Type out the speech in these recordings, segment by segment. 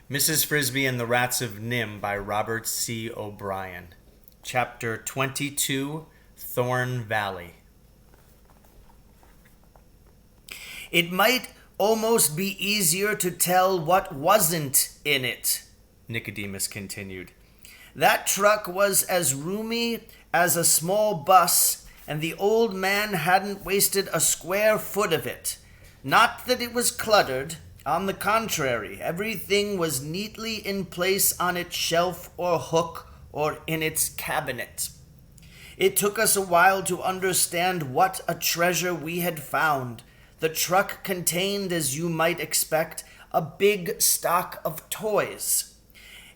Mrs. Frisby and the Rats of Nim by Robert C. O'Brien. Chapter 22, Thorn Valley. It might almost be easier to tell what wasn't in it, Nicodemus continued. That truck was as roomy as a small bus, and the old man hadn't wasted a square foot of it. Not that it was cluttered. On the contrary, everything was neatly in place on its shelf or hook or in its cabinet. It took us a while to understand what a treasure we had found. The truck contained, as you might expect, a big stock of toys.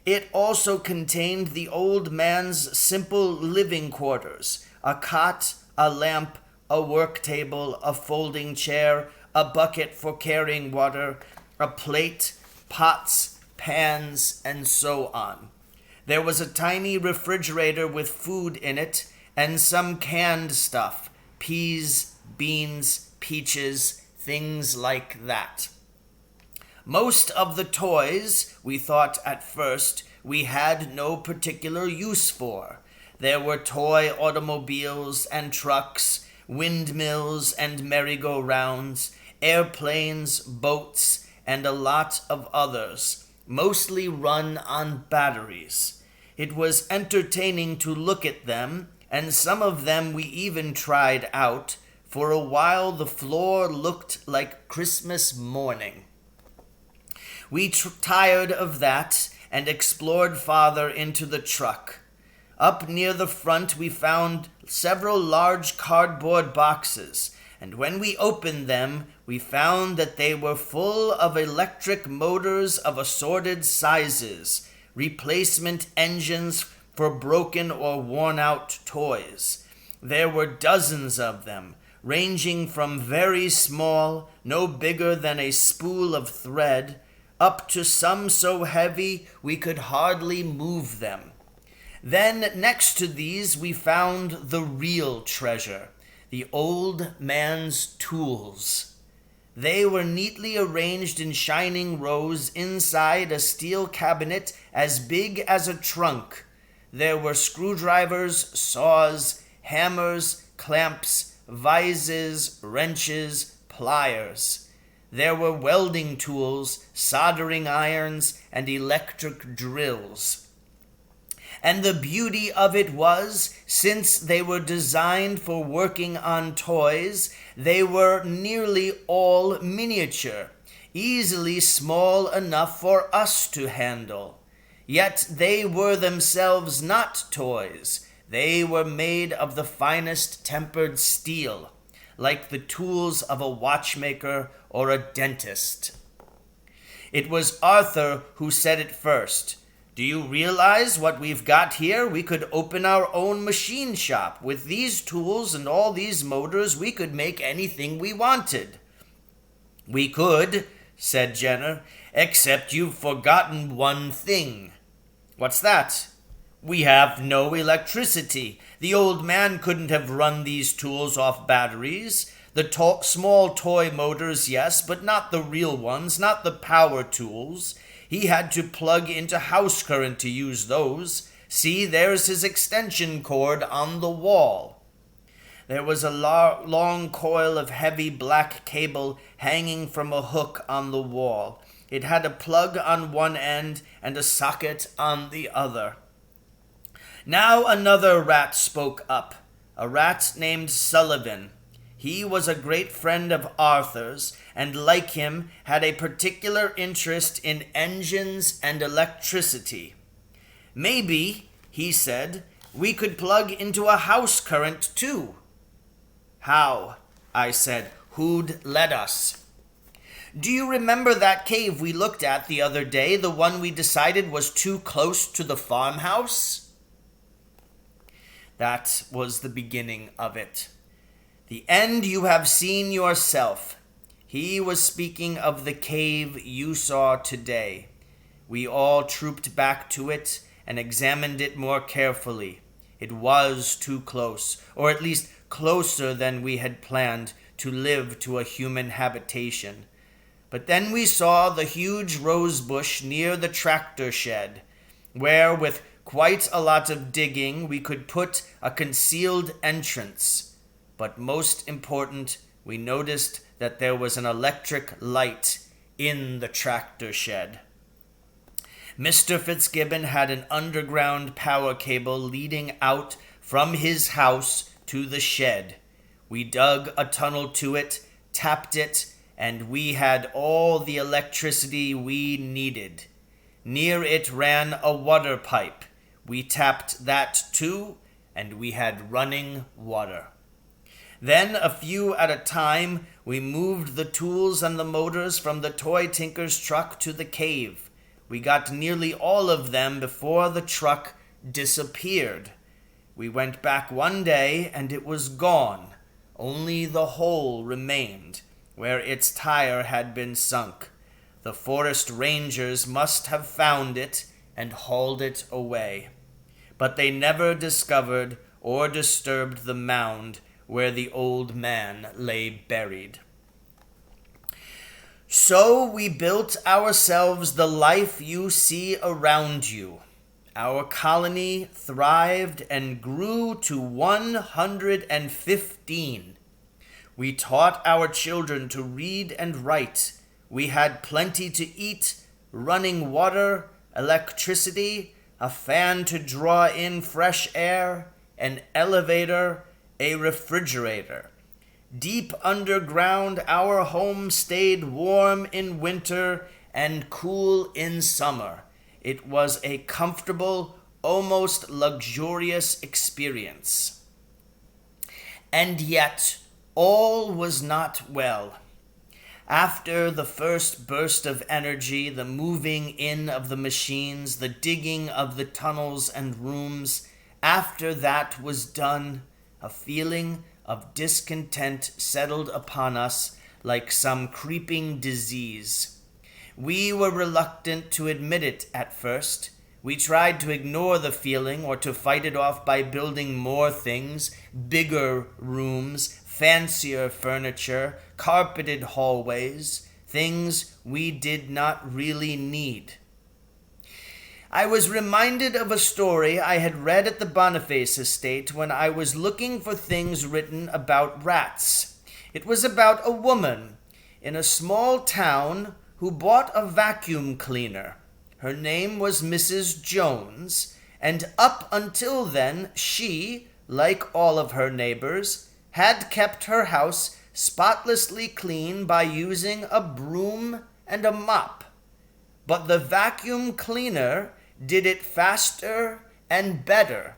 It also contained the old man's simple living quarters, a cot, a lamp, a work table, a folding chair, a bucket for carrying water, a plate, pots, pans, and so on. There was a tiny refrigerator with food in it and some canned stuff, peas, beans, peaches, things like that. Most of the toys, we thought at first, we had no particular use for. There were toy automobiles and trucks, windmills and merry-go-rounds, airplanes, boats, and a lot of others, mostly run on batteries. It was entertaining to look at them, and some of them we even tried out. For a while the floor looked like Christmas morning. We tired of that and explored farther into the truck. Up near the front we found several large cardboard boxes, and when we opened them, we found that they were full of electric motors of assorted sizes, replacement engines for broken or worn-out toys. There were dozens of them, ranging from very small, no bigger than a spool of thread, up to some so heavy we could hardly move them. Then, next to these, we found the real treasure, the old man's tools. They were neatly arranged in shining rows inside a steel cabinet as big as a trunk. There were screwdrivers, saws, hammers, clamps, vises, wrenches, pliers. There were welding tools, soldering irons, and electric drills. And the beauty of it was, since they were designed for working on toys, they were nearly all miniature, easily small enough for us to handle. Yet they were themselves not toys. They were made of the finest tempered steel, like the tools of a watchmaker or a dentist. It was Arthur who said it first. Do you realize what we've got here? We could open our own machine shop. With these tools and all these motors, we could make anything we wanted. We could, said Jenner, except you've forgotten one thing. What's that? We have no electricity. The old man couldn't have run these tools off batteries. The small toy motors, yes, but not the real ones, not the power tools. He had to plug into house current to use those. See, there's his extension cord on the wall. There was a long coil of heavy black cable hanging from a hook on the wall. It had a plug on one end and a socket on the other. Now another rat spoke up, a rat named Sullivan. He was a great friend of Arthur's, and like him, had a particular interest in engines and electricity. Maybe, he said, we could plug into a house current too. How? I said. Who'd let us? Do you remember that cave we looked at the other day, the one we decided was too close to the farmhouse? That was the beginning of it. The end you have seen yourself. He was speaking of the cave you saw today. We all trooped back to it and examined it more carefully. It was too close, or at least closer than we had planned, to live to a human habitation. But then we saw the huge rose bush near the tractor shed, where with quite a lot of digging we could put a concealed entrance. But most important, we noticed that there was an electric light in the tractor shed. Mr. Fitzgibbon had an underground power cable leading out from his house to the shed. We dug a tunnel to it, tapped it, and we had all the electricity we needed. Near it ran a water pipe. We tapped that too, and we had running water. Then, a few at a time, we moved the tools and the motors from the toy tinker's truck to the cave. We got nearly all of them before the truck disappeared. We went back one day, and it was gone. Only the hole remained, where its tire had been sunk. The forest rangers must have found it and hauled it away. But they never discovered or disturbed the mound where the old man lay buried. So we built ourselves the life you see around you. Our colony thrived and grew to 115. We taught our children to read and write. We had plenty to eat, running water, electricity, a fan to draw in fresh air, an elevator, a refrigerator. Deep underground, our home stayed warm in winter and cool in summer. It was a comfortable, almost luxurious experience. And yet, all was not well. After the first burst of energy, the moving in of the machines, the digging of the tunnels and rooms, after that was done, a feeling of discontent settled upon us like some creeping disease. We were reluctant to admit it at first. We tried to ignore the feeling or to fight it off by building more things, bigger rooms, fancier furniture, carpeted hallways, things we did not really need. I was reminded of a story I had read at the Boniface estate when I was looking for things written about rats. It was about a woman in a small town who bought a vacuum cleaner. Her name was Mrs. Jones, and up until then she, like all of her neighbors, had kept her house spotlessly clean by using a broom and a mop. But the vacuum cleaner did it faster and better,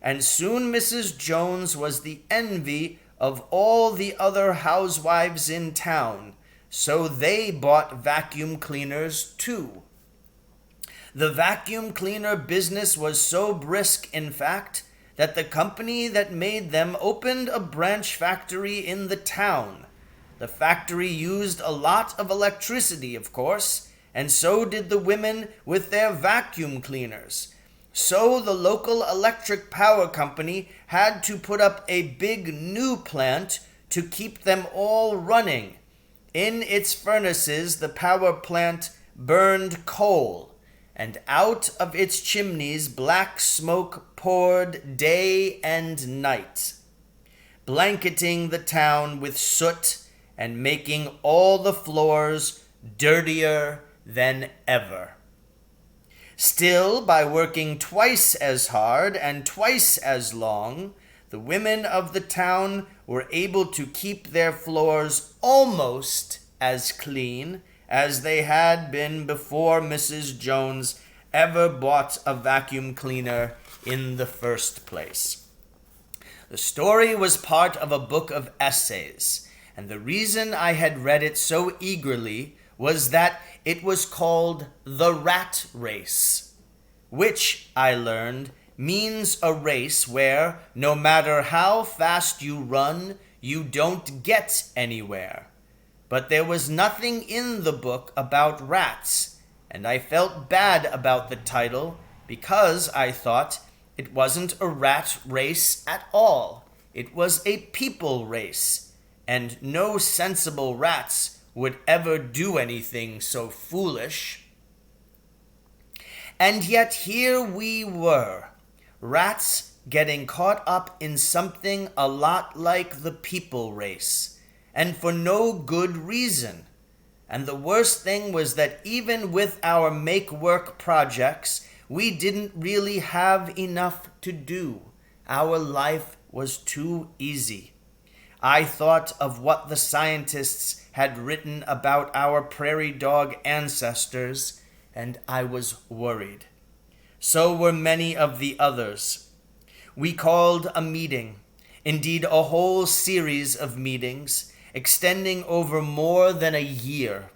and soon Mrs. Jones was the envy of all the other housewives in town, so they bought vacuum cleaners too. The vacuum cleaner business was so brisk, in fact, that the company that made them opened a branch factory in the town. The factory used a lot of electricity, of course, and so did the women with their vacuum cleaners. So the local electric power company had to put up a big new plant to keep them all running. In its furnaces, the power plant burned coal, and out of its chimneys black smoke poured day and night, blanketing the town with soot and making all the floors dirtier than ever. Still, by working twice as hard and twice as long, the women of the town were able to keep their floors almost as clean as they had been before Mrs. Jones ever bought a vacuum cleaner in the first place. The story was part of a book of essays, and the reason I had read it so eagerly was that it was called The Rat Race, which, I learned, means a race where, no matter how fast you run, you don't get anywhere. But there was nothing in the book about rats, and I felt bad about the title because I thought it wasn't a rat race at all. It was a people race, and no sensible rats would ever do anything so foolish. And yet here we were, rats getting caught up in something a lot like the people race, and for no good reason. And the worst thing was that even with our make-work projects, we didn't really have enough to do. Our life was too easy. I thought of what the scientists had written about our prairie dog ancestors, and I was worried. So were many of the others. We called a meeting, indeed a whole series of meetings, extending over more than a year.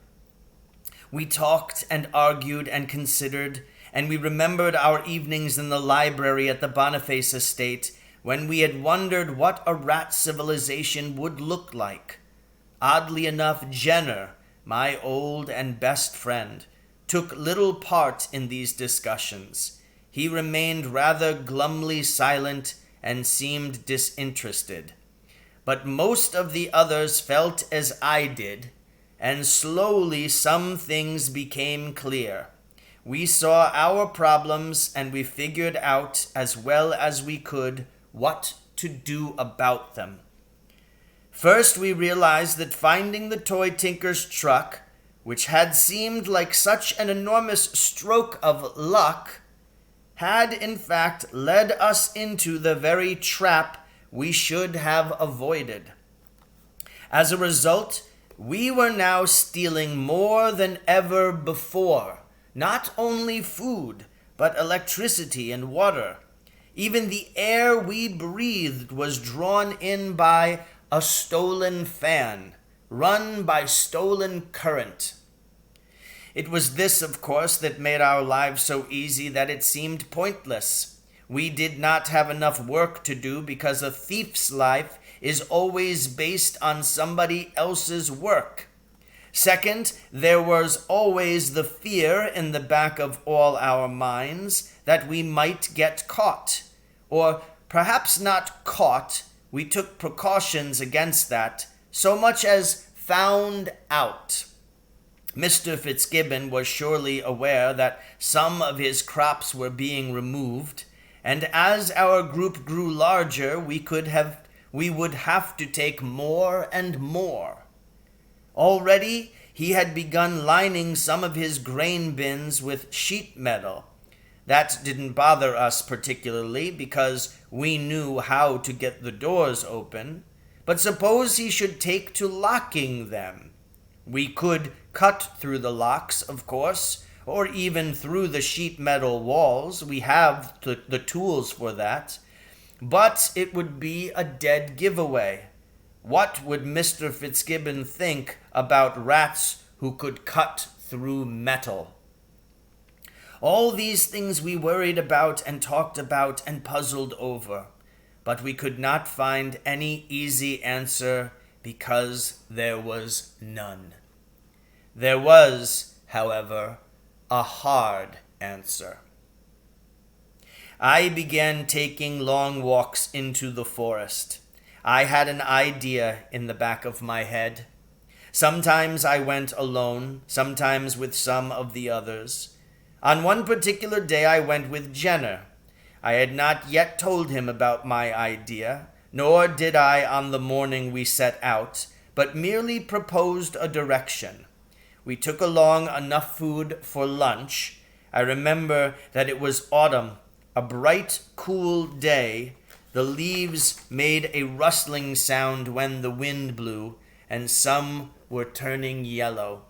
We talked and argued and considered, and we remembered our evenings in the library at the Boniface estate when we had wondered what a rat civilization would look like. Oddly enough, Jenner, my old and best friend, took little part in these discussions. He remained rather glumly silent and seemed disinterested. But most of the others felt as I did, and slowly some things became clear. We saw our problems, and we figured out as well as we could what to do about them. First, we realized that finding the toy tinker's truck, which had seemed like such an enormous stroke of luck, had in fact led us into the very trap we should have avoided. As a result, we were now stealing more than ever before, not only food, but electricity and water. Even the air we breathed was drawn in by a stolen fan, run by stolen current. It was this, of course, that made our lives so easy that it seemed pointless. We did not have enough work to do because a thief's life is always based on somebody else's work. Second, there was always the fear in the back of all our minds that we might get caught. Or perhaps not caught, we took precautions against that, so much as found out. Mr. Fitzgibbon was surely aware that some of his crops were being removed, and as our group grew larger, we would have to take more and more. Already, he had begun lining some of his grain bins with sheet metal. That didn't bother us particularly because we knew how to get the doors open. But suppose he should take to locking them. We could cut through the locks, of course, or even through the sheet metal walls. We have the tools for that. But it would be a dead giveaway. What would Mr. Fitzgibbon think about rats who could cut through metal? All these things we worried about and talked about and puzzled over, but we could not find any easy answer because there was none. There was, however, a hard answer. I began taking long walks into the forest. I had an idea in the back of my head. Sometimes I went alone, sometimes with some of the others. On one particular day I went with Jenner. I had not yet told him about my idea, nor did I on the morning we set out, but merely proposed a direction. We took along enough food for lunch. I remember that it was autumn, a bright, cool day. The leaves made a rustling sound when the wind blew, and some were turning yellow.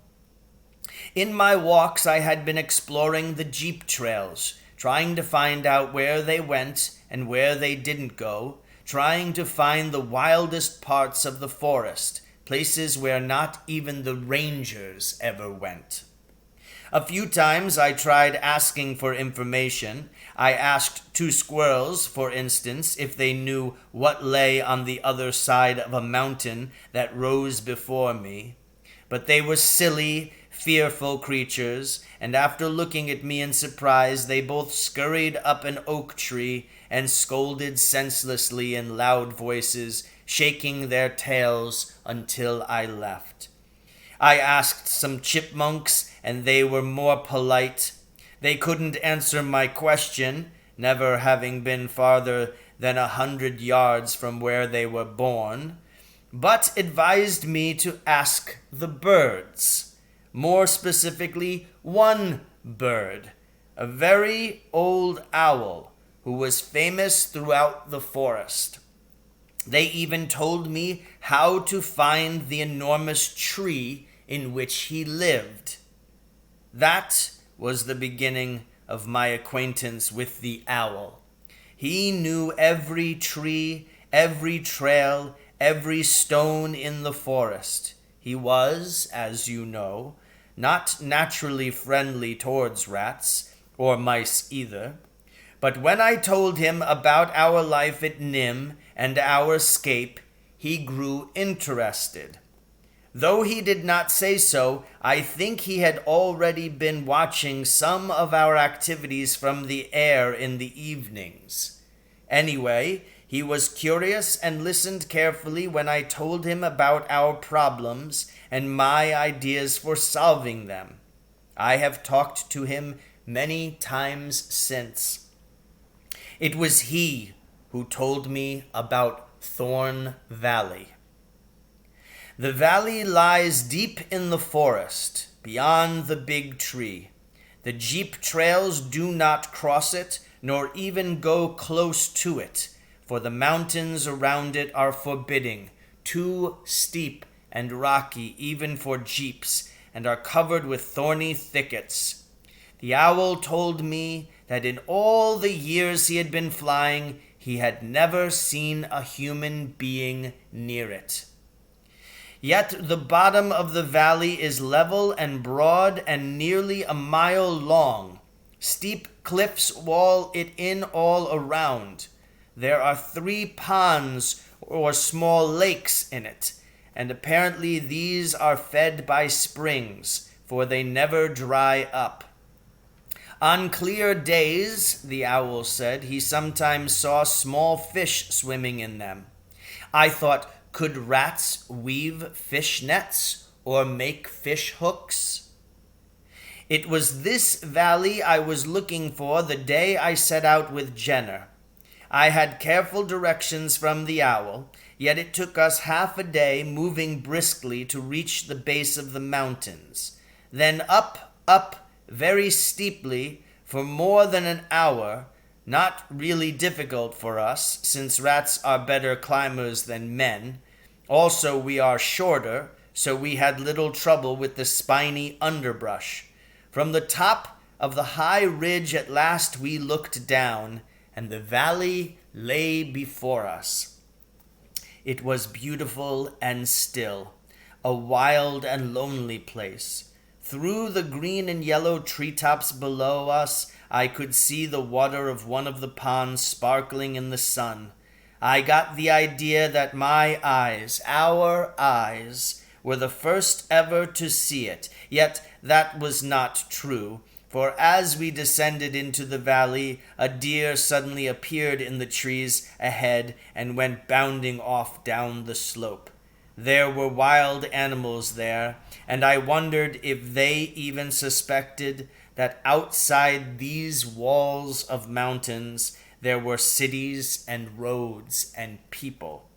In my walks, I had been exploring the jeep trails, trying to find out where they went and where they didn't go, trying to find the wildest parts of the forest, places where not even the rangers ever went. A few times I tried asking for information. I asked two squirrels, for instance, if they knew what lay on the other side of a mountain that rose before me. But they were silly, fearful creatures, and after looking at me in surprise, they both scurried up an oak tree and scolded senselessly in loud voices, shaking their tails until I left. I asked some chipmunks, and they were more polite. They couldn't answer my question, never having been farther than 100 yards from where they were born, but advised me to ask the birds. More specifically, one bird, a very old owl who was famous throughout the forest. They even told me how to find the enormous tree in which he lived. That was the beginning of my acquaintance with the owl. He knew every tree, every trail, every stone in the forest. He was, as you know, not naturally friendly towards rats, or mice either. But when I told him about our life at NIMH and our escape, he grew interested. Though he did not say so, I think he had already been watching some of our activities from the air in the evenings. Anyway, he was curious and listened carefully when I told him about our problems and my ideas for solving them. I have talked to him many times since. It was he who told me about Thorn Valley. The valley lies deep in the forest, beyond the big tree. The jeep trails do not cross it, nor even go close to it, for the mountains around it are forbidding, too steep and rocky even for jeeps, and are covered with thorny thickets. The owl told me that in all the years he had been flying, he had never seen a human being near it. Yet the bottom of the valley is level and broad and nearly a mile long. Steep cliffs wall it in all around. There are 3 ponds or small lakes in it, and apparently these are fed by springs, for they never dry up. On clear days, the owl said, he sometimes saw small fish swimming in them. I thought, could rats weave fish nets or make fish hooks? It was this valley I was looking for the day I set out with Jenner. I had careful directions from the owl, yet it took us half a day moving briskly to reach the base of the mountains. Then up, very steeply, for more than an hour, not really difficult for us, since rats are better climbers than men. Also, we are shorter, so we had little trouble with the spiny underbrush. From the top of the high ridge at last we looked down, and the valley lay before us. It was beautiful and still, a wild and lonely place. Through the green and yellow treetops below us, I could see the water of one of the ponds sparkling in the sun. I got the idea that my eyes, our eyes, were the first ever to see it, yet that was not true, for as we descended into the valley, a deer suddenly appeared in the trees ahead and went bounding off down the slope. There were wild animals there, and I wondered if they even suspected that outside these walls of mountains there were cities and roads and people.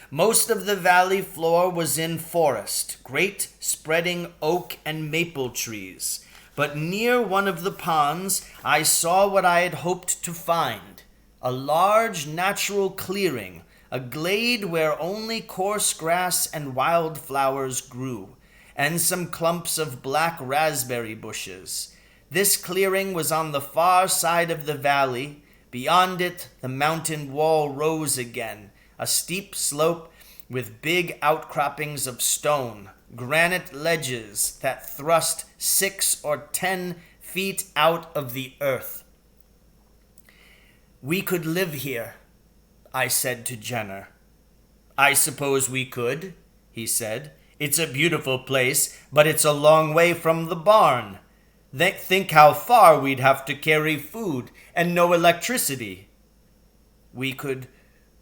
Most of the valley floor was in forest, great spreading oak and maple trees. But near one of the ponds I saw what I had hoped to find, a large natural clearing, a glade where only coarse grass and wild flowers grew, and some clumps of black raspberry bushes. This clearing was on the far side of the valley. Beyond it, the mountain wall rose again, a steep slope with big outcroppings of stone, granite ledges that thrust 6 or 10 feet out of the earth. We could live here, I said to Jenner. I suppose we could, he said. It's a beautiful place, but it's a long way from the barn. Think how far we'd have to carry food and no electricity. We could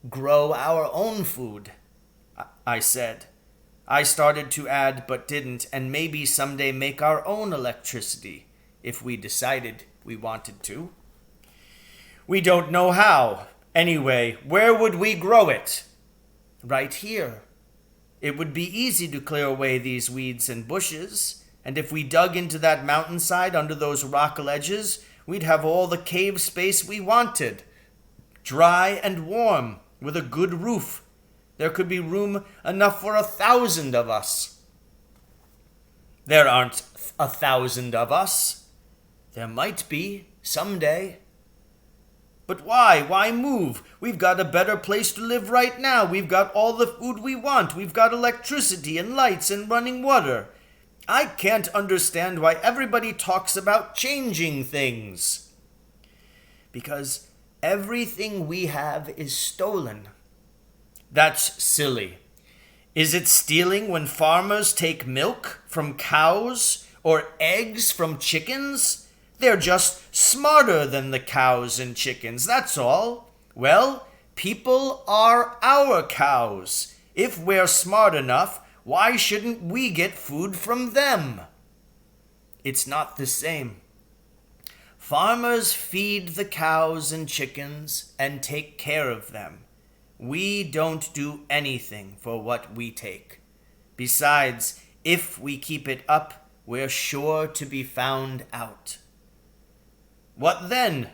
grow our own food, I said. I started to add but didn't, and maybe someday make our own electricity, if we decided we wanted to. We don't know how. Anyway, where would we grow it? Right here. It would be easy to clear away these weeds and bushes, and if we dug into that mountainside under those rock ledges, we'd have all the cave space we wanted. Dry and warm, with a good roof. There could be room enough for 1,000 of us. There aren't 1,000 of us. There might be, someday. But why? Why move? We've got a better place to live right now. We've got all the food we want. We've got electricity and lights and running water. I can't understand why everybody talks about changing things. Because everything we have is stolen. That's silly. Is it stealing when farmers take milk from cows or eggs from chickens? They're just smarter than the cows and chickens, that's all. Well, people are our cows. If we're smart enough, why shouldn't we get food from them? It's not the same. Farmers feed the cows and chickens and take care of them. We don't do anything for what we take. Besides, if we keep it up, we're sure to be found out. What then?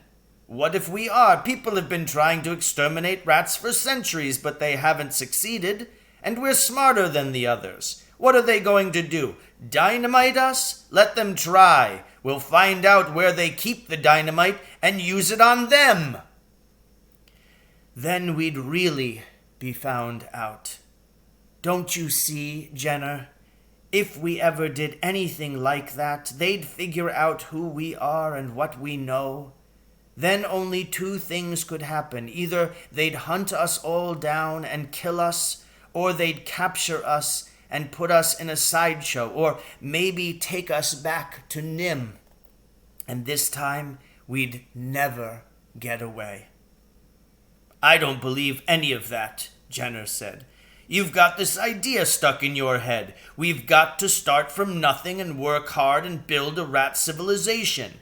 What if we are? People have been trying to exterminate rats for centuries, but they haven't succeeded, and we're smarter than the others. What are they going to do? Dynamite us? Let them try. We'll find out where they keep the dynamite and use it on them. Then we'd really be found out. Don't you see, Jenner? If we ever did anything like that, they'd figure out who we are and what we know. Then only two things could happen. Either they'd hunt us all down and kill us, or they'd capture us and put us in a sideshow, or maybe take us back to NIMH. And this time, we'd never get away. I don't believe any of that, Jenner said. You've got this idea stuck in your head. We've got to start from nothing and work hard and build a rat civilization.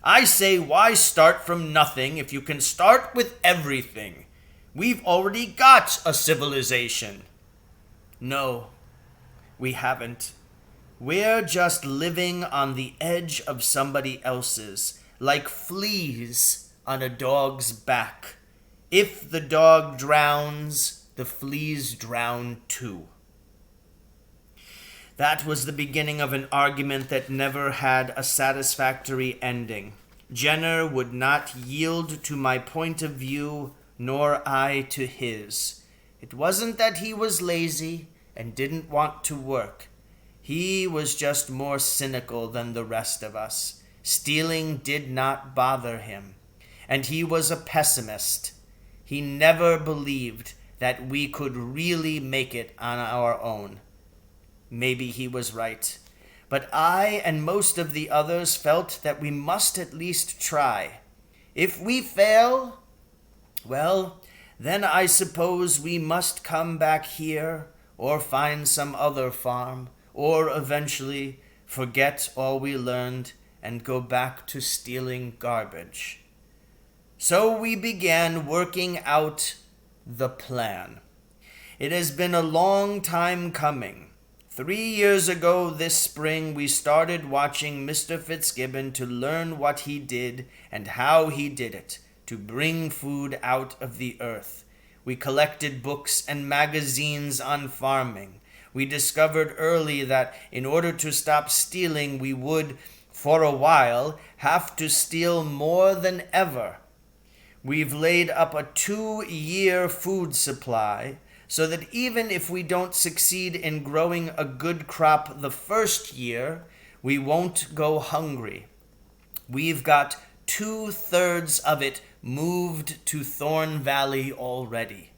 I say, why start from nothing if you can start with everything? We've already got a civilization. No, we haven't. We're just living on the edge of somebody else's, like fleas on a dog's back. If the dog drowns, the fleas drown too. That was the beginning of an argument that never had a satisfactory ending. Jenner would not yield to my point of view, nor I to his. It wasn't that he was lazy and didn't want to work. He was just more cynical than the rest of us. Stealing did not bother him, and he was a pessimist. He never believed that we could really make it on our own. Maybe he was right, but I and most of the others felt that we must at least try. If we fail, well, then I suppose we must come back here or find some other farm, or eventually forget all we learned and go back to stealing garbage. So we began working out the plan. It has been a long time coming. 3 years ago this spring, we started watching Mr. Fitzgibbon to learn what he did and how he did it, to bring food out of the earth. We collected books and magazines on farming. We discovered early that in order to stop stealing, we would, for a while, have to steal more than ever. We've laid up a 2-year food supply, so that even if we don't succeed in growing a good crop the first year, we won't go hungry. We've got 2/3 of it moved to Thorn Valley already,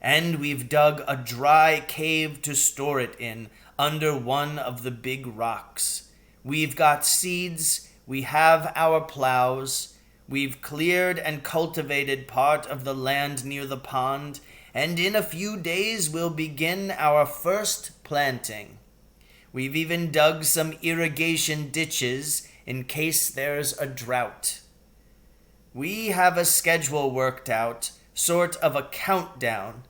and we've dug a dry cave to store it in under one of the big rocks. We've got seeds, we have our plows, we've cleared and cultivated part of the land near the pond, and in a few days we'll begin our first planting. We've even dug some irrigation ditches in case there's a drought. We have a schedule worked out, sort of a countdown,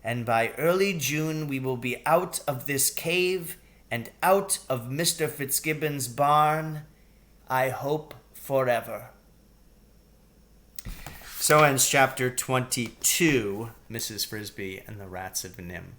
and by early June we will be out of this cave and out of Mr. Fitzgibbon's barn, I hope forever. So ends chapter 22, Mrs. Frisby and the Rats of NIMH.